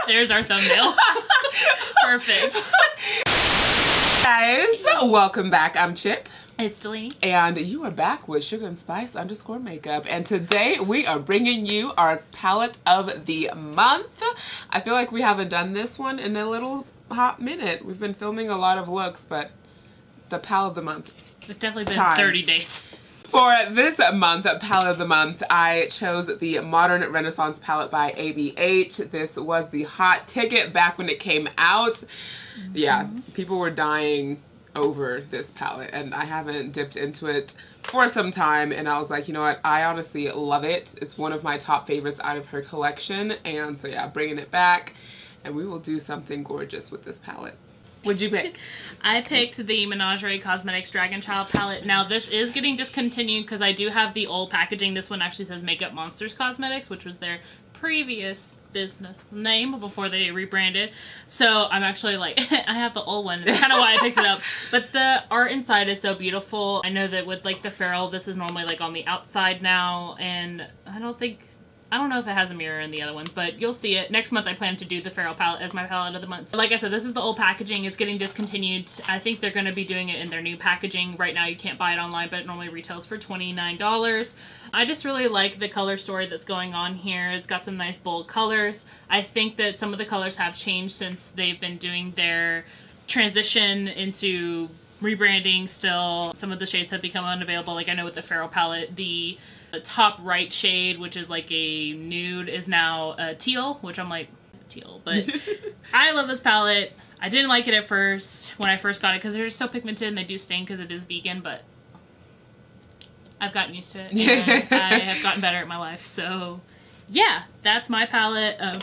There's our thumbnail. Perfect. Guys, welcome back. I'm Chip. It's Delaney. And you are back with Sugar and Spice _ makeup. And today we are bringing you our palette of the month. I feel like we haven't done this one in a little hot minute. We've been filming a lot of looks, but the palette of the month. It's definitely been 30 days. For this month, palette of the month, I chose the Modern Renaissance palette by ABH. This was the hot ticket back when it came out. Yeah, people were dying over this palette, and I haven't dipped into it for some time, and I was like, you know what, I honestly love it. It's one of my top favorites out of her collection, and so yeah, bringing it back, and we will do something gorgeous with this palette. What'd you pick? I picked the Menagerie Cosmetics Dragon Child palette. Now this is getting discontinued because I do have the old packaging. This one actually says Makeup Monsters Cosmetics, which was their previous business name before they rebranded. So I'm actually like, I have the old one. It's kind of why I picked it up. But the art inside is so beautiful. I know that with like the ferrule, this is normally like on the outside now, and I don't know if it has a mirror in the other ones, but you'll see it. Next month I plan to do the Ferrule palette as my palette of the month. So like I said, this is the old packaging. It's getting discontinued. I think they're going to be doing it in their new packaging. Right now you can't buy it online, but it normally retails for $29. I just really like the color story that's going on here. It's got some nice bold colors. I think that some of the colors have changed since they've been doing their transition into rebranding still. Some of the shades have become unavailable. Like I know with the Ferrule palette, the top right shade, which is like a nude, is now teal, which I'm like, teal, but I love this palette. I didn't like it at first when I first got it because they're just so pigmented and they do stain because it is vegan, but I've gotten used to it and I have gotten better at my life. So yeah, that's my palette.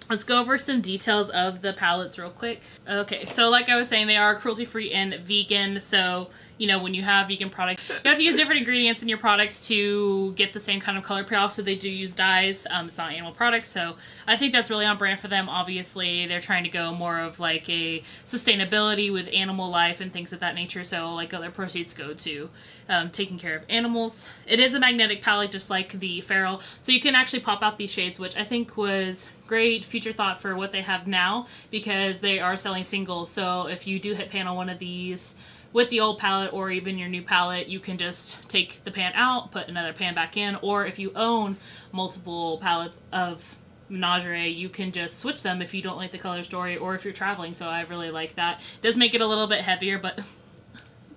Let's go over some details of the palettes real quick. Okay, so like I was saying, they are cruelty-free and vegan, so you know, when you have vegan products, you have to use different ingredients in your products to get the same kind of color payoff, so they do use dyes. It's not animal products, so I think that's really on brand for them. Obviously, they're trying to go more of like a sustainability with animal life and things of that nature, so like other proceeds go to taking care of animals. It is a magnetic palette, just like the Ferrule, so you can actually pop out these shades, which I think was great future thought for what they have now, because they are selling singles, so if you do hit pan on one of these with the old palette or even your new palette, you can just take the pan out, put another pan back in, or if you own multiple palettes of Menagerie, you can just switch them if you don't like the color story or if you're traveling, so I really like that. It does make it a little bit heavier, but who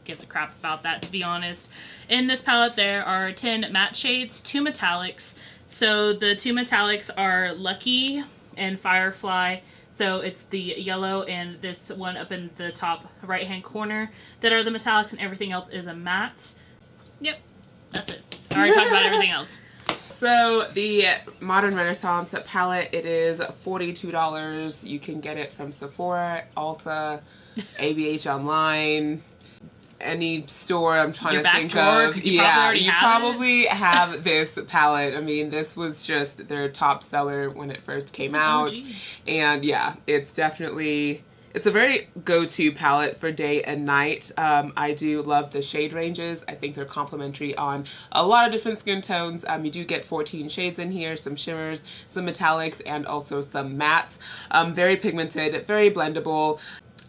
gives a crap about that, to be honest. In this palette there are 10 matte shades, 2 metallics. So the 2 metallics are Lucky and Firefly. So it's the yellow and this one up in the top right hand corner that are the metallics, and everything else is a matte. Yep, that's it. I already talked about everything else. So the Modern Renaissance palette, it is $42. You can get it from Sephora, Ulta, ABH online, any store I'm trying to think of. Yeah, you probably have this palette. I mean, this was just their top seller when it first came out. And yeah, it's a very go-to palette for day and night. I do love the shade ranges. I think they're complementary on a lot of different skin tones. You do get 14 shades in here, some shimmers, some metallics, and also some mattes. Very pigmented, very blendable.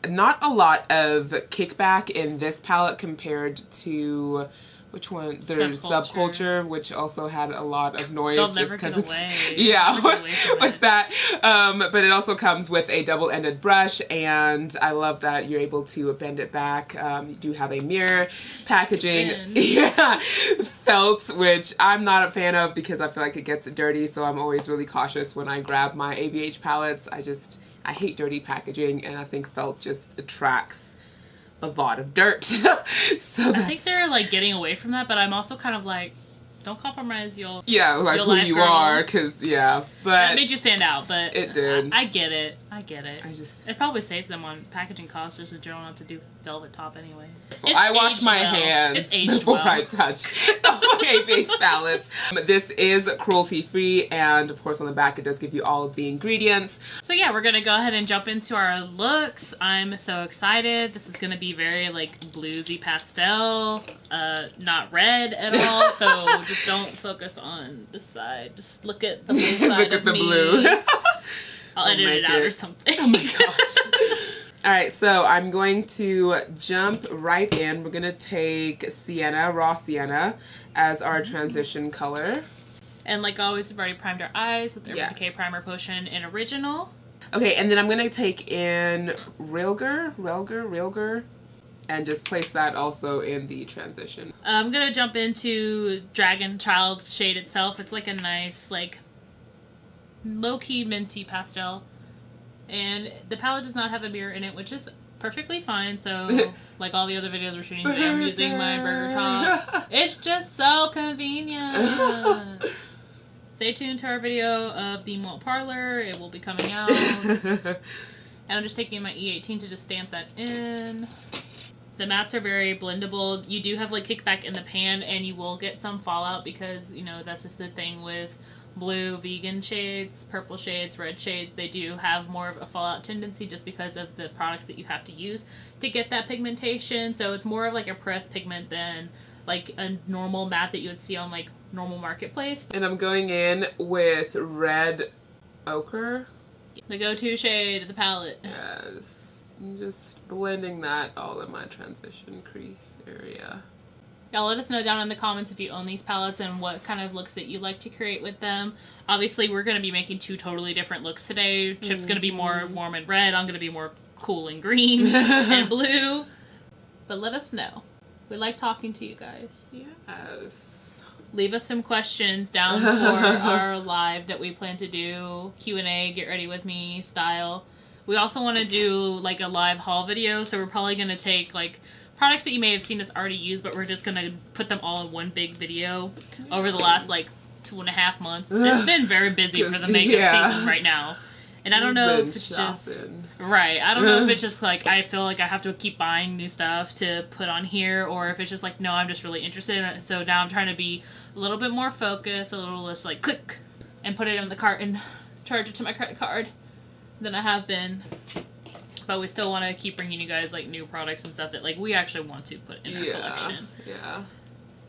Not a lot of kickback in this palette compared to, which one? There's Subculture, which also had a lot of noise. They'll never get away. Yeah, with that. But it also comes with a double-ended brush, and I love that you're able to bend it back. You do have a mirror packaging. Yeah, felts, which I'm not a fan of because I feel like it gets dirty, so I'm always really cautious when I grab my ABH palettes. I hate dirty packaging, and I think felt just attracts a lot of dirt. So I think they're like getting away from that, but I'm also kind of like, don't compromise your like your who life, you girl. are, because That but made you stand out, but it did. I get it. it Probably saves them on packaging costs just in general not to do velvet top anyway. I wash my It's hands aged before well. I touch the ABH palettes. This is cruelty-free, and of course on the back it does give you all of the ingredients. So yeah, we're gonna go ahead and jump into our looks. I'm so excited. This is gonna be very like bluesy pastel, not red at all. So just don't focus on this side. Just look at the blue side Look at of the me. blue. I'll edit it out or something. Oh my gosh. Alright, so I'm going to jump right in. We're going to take Sienna, raw Sienna, as our transition color. And like always, we've already primed our eyes with the Urban Yes. Decay Primer Potion in Original. Okay, and then I'm going to take in Realger, and just place that also in the transition. I'm going to jump into Dragon Child shade itself. It's like a nice, like, low-key minty pastel. And the palette does not have a mirror in it, which is perfectly fine. So, like all the other videos we're shooting today, I'm using my burger top. It's just so convenient. Stay tuned to our video of the Malt Parlor. It will be coming out. And I'm just taking my E18 to just stamp that in. The mattes are very blendable. You do have like kickback in the pan, and you will get some fallout because, you know, that's just the thing with blue vegan shades, purple shades, red shades. They do have more of a fallout tendency just because of the products that you have to use to get that pigmentation. So it's more of like a pressed pigment than like a normal matte that you would see on like normal marketplace. And I'm going in with red ochre. The go-to shade of the palette. Yes. I'm just blending that all in my transition crease area. Y'all let us know down in the comments if you own these palettes and what kind of looks that you like to create with them. Obviously, we're going to be making two totally different looks today. Chip's going to be more warm and red. I'm going to be more cool and green and blue. But let us know. We like talking to you guys. Yes. Leave us some questions down for our live that we plan to do. Q&A, get ready with me style. We also want to do like a live haul video. So we're probably going to take like products that you may have seen us already use, but we're just gonna put them all in one big video over the last like 2.5 months. It's been very busy for the makeup season right now, and I don't know if it's just right. I don't know if it's just like I feel like I have to keep buying new stuff to put on here, or if it's just like no, I'm just really interested in it. So now I'm trying to be a little bit more focused, a little less like click and put it in the cart and charge it to my credit card than I have been. But we still want to keep bringing you guys like new products and stuff that like we actually want to put in our collection. Yeah.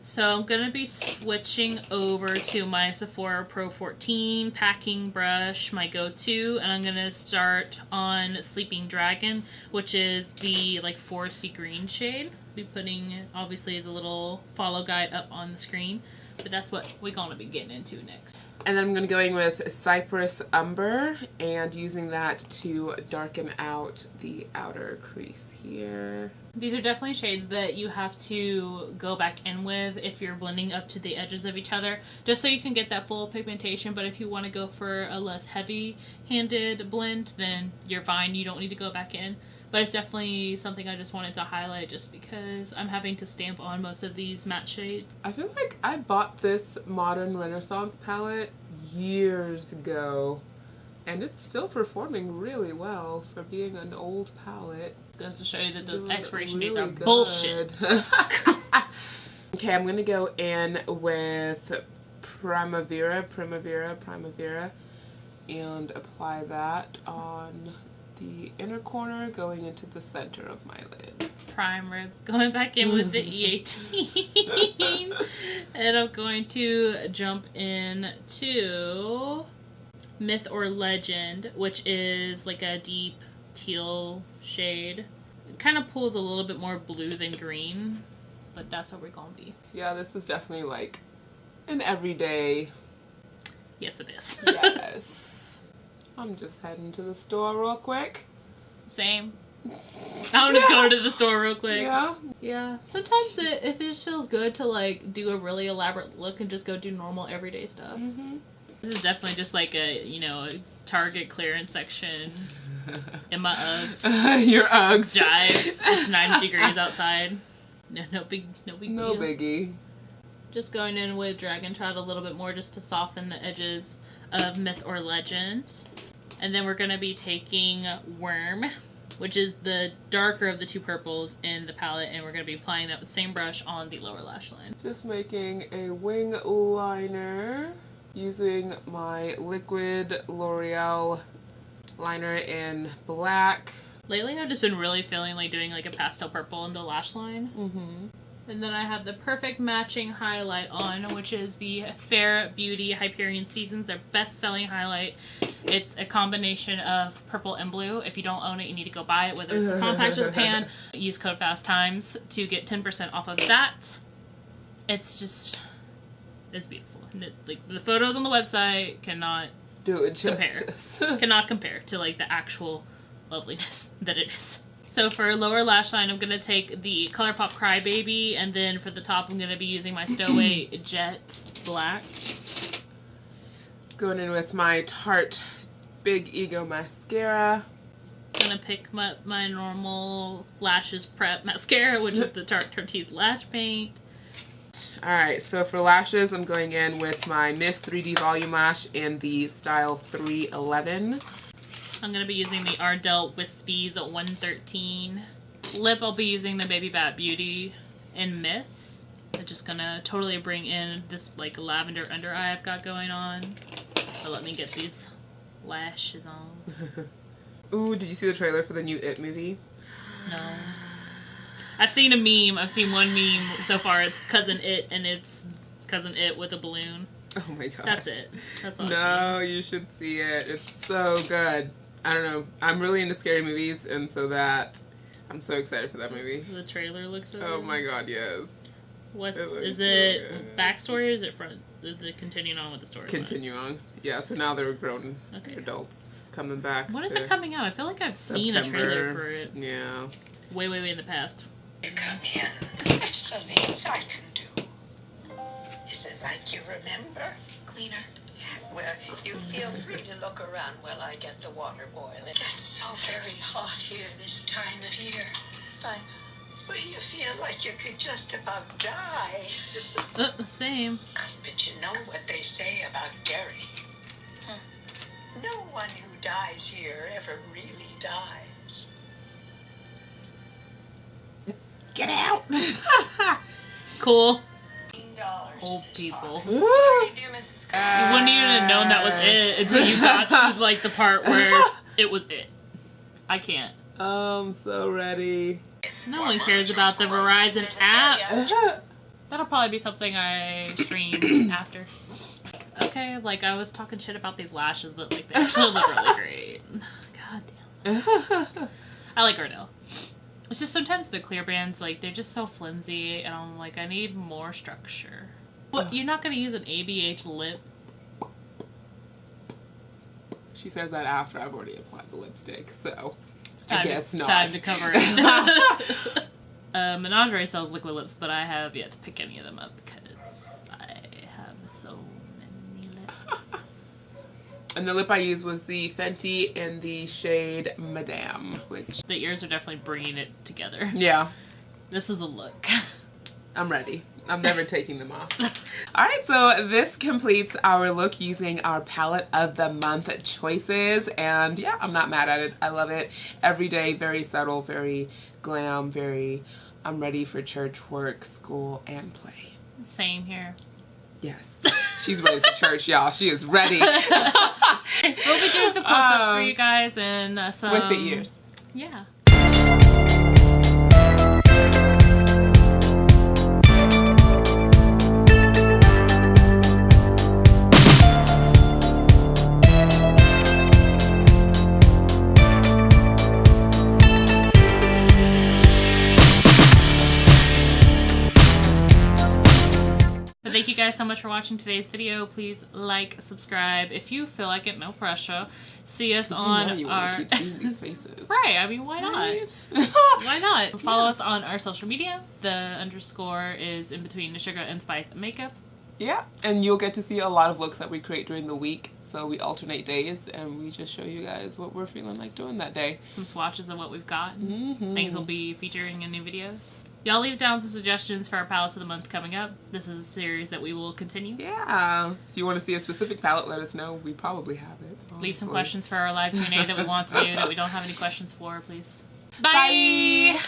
So I'm going to be switching over to my Sephora Pro 14 packing brush, my go-to, and I'm going to start on Sleeping Dragon, which is the like foresty green shade. I'll be putting obviously the little follow guide up on the screen, but that's what we're going to be getting into next. And then I'm going to go in with Cypress Umber and using that to darken out the outer crease here. These are definitely shades that you have to go back in with if you're blending up to the edges of each other, just so you can get that full pigmentation. But if you want to go for a less heavy-handed blend, then you're fine. You don't need to go back in. But it's definitely something I just wanted to highlight just because I'm having to stamp on most of these matte shades. I feel like I bought this Modern Renaissance palette years ago, and it's still performing really well for being an old palette. It goes to show you that the expiration really dates are good. bullshit. Okay, I'm going to go in with Primavera, and apply that on the inner corner going into the center of my lid. Prime rib. Going back in with the E18. And I'm going to jump in to Myth or Legend, which is like a deep teal shade. It kind of pulls a little bit more blue than green, but that's what we're going to be. Yeah, this is definitely like an everyday. Yes, it is. Yes. I'm just heading to the store real quick. Same. I'm just going to the store real quick. Yeah. Yeah. Sometimes if it just feels good to like do a really elaborate look and just go do normal everyday stuff. Mm-hmm. This is definitely just like a, you know, a Target clearance section in my Uggs. Your Uggs. Jive. It's 90 degrees outside. No big deal. No biggie. Just going in with Dragon Child a little bit more just to soften the edges of Myth or Legend. And then we're going to be taking Worm, which is the darker of the two purples in the palette, and we're going to be applying that with the same brush on the lower lash line. Just making a wing liner using my liquid L'Oreal liner in black. Lately I've just been really feeling like doing like a pastel purple in the lash line. And then I have the perfect matching highlight on, which is the Fair Beauty Hyperion Seasons, their best-selling highlight. It's a combination of purple and blue. If you don't own it, you need to go buy it, whether it's the compact or the pan. Use code FASTTIMES to get 10% off of that. It's just, it's beautiful. Like, the photos on the website cannot do it compare. justice. Cannot compare to like the actual loveliness that it is. So for lower lash line, I'm going to take the ColourPop Crybaby, and then for the top, I'm going to be using my Stowaway Jet Black. Going in with my Tarte Big Ego Mascara. I'm going to pick my normal Lashes Prep Mascara, which is the Tarte Tortise Lash Paint. Alright, so for lashes, I'm going in with my Miss 3D Volume Lash in the style 311. I'm going to be using the Ardell Wispies at 113. Lip, I'll be using the Baby Bat Beauty in Myth. I'm just going to totally bring in this like lavender under eye I've got going on. But let me get these lashes on. Ooh, did you see the trailer for the new It movie? No. I've seen a meme. I've seen one meme so far. It's Cousin It, and it's Cousin It with a balloon. Oh my gosh. That's it. That's all. No, you should see it. It's so good. I don't know. I'm really into scary movies, and so that I'm so excited for that movie. The trailer looks so Oh good. my god, yes. Is it backstory or is it front? Is it continuing on with the story? Continue on. Yeah, so now they're grown adults coming back. When is it coming out? I feel like I've seen a trailer for it. Yeah. Way in the past. Come in. It's the least I can do. Is it like you remember? Cleaner. Well, you feel free to look around while I get the water boiling. It's so very hot here this time of year. It's fine. Well, you feel like you could just about die. Same. But you know what they say about Derry. No one who dies here ever really dies. Get out! Cool. $15 Old people. What do you do, Mrs. You wouldn't even have known that was it until you got to like the part where it was it. I can't. I'm so ready. No one cares about the Verizon app. That'll probably be something I stream after. Okay, like I was talking shit about these lashes, but like they actually look really great. God damn. I like Ardell. It's just sometimes the clear bands, like they're just so flimsy, and I'm like, I need more structure. What? You're not gonna use an ABH lip? She says that after I've already applied the lipstick, so I guess not. Time to cover it. Menagerie sells liquid lips, but I have yet to pick any of them up because I have so many lips. And the lip I used was the Fenty in the shade Madame, which... The ears are definitely bringing it together. Yeah. This is a look. I'm ready. I'm never taking them off. Alright, so this completes our look using our palette of the month choices. And yeah, I'm not mad at it. I love it. Every day, very subtle, very glam, very... I'm ready for church, work, school, and play. Same here. Yes. She's ready for church, y'all. She is ready. We'll be doing some close-ups for you guys and some... With the ears. Yeah. Thank you guys so much for watching today's video. Please like, subscribe. If you feel like it, no pressure. See us on our... keep seeing these faces. Right, I mean, why not? Right. Why not? Follow us on our social media. The underscore is in between the sugar and spice makeup. Yeah, and you'll get to see a lot of looks that we create during the week. So we alternate days and we just show you guys what we're feeling like doing that day. Some swatches of what we've got. Things we'll be featuring in new videos. Y'all leave down some suggestions for our palettes of the month coming up. This is a series that we will continue. Yeah. If you want to see a specific palette, let us know. We probably have it. Honestly. Leave some questions for our live Q&A that we want to do that we don't have any questions for, please. Bye.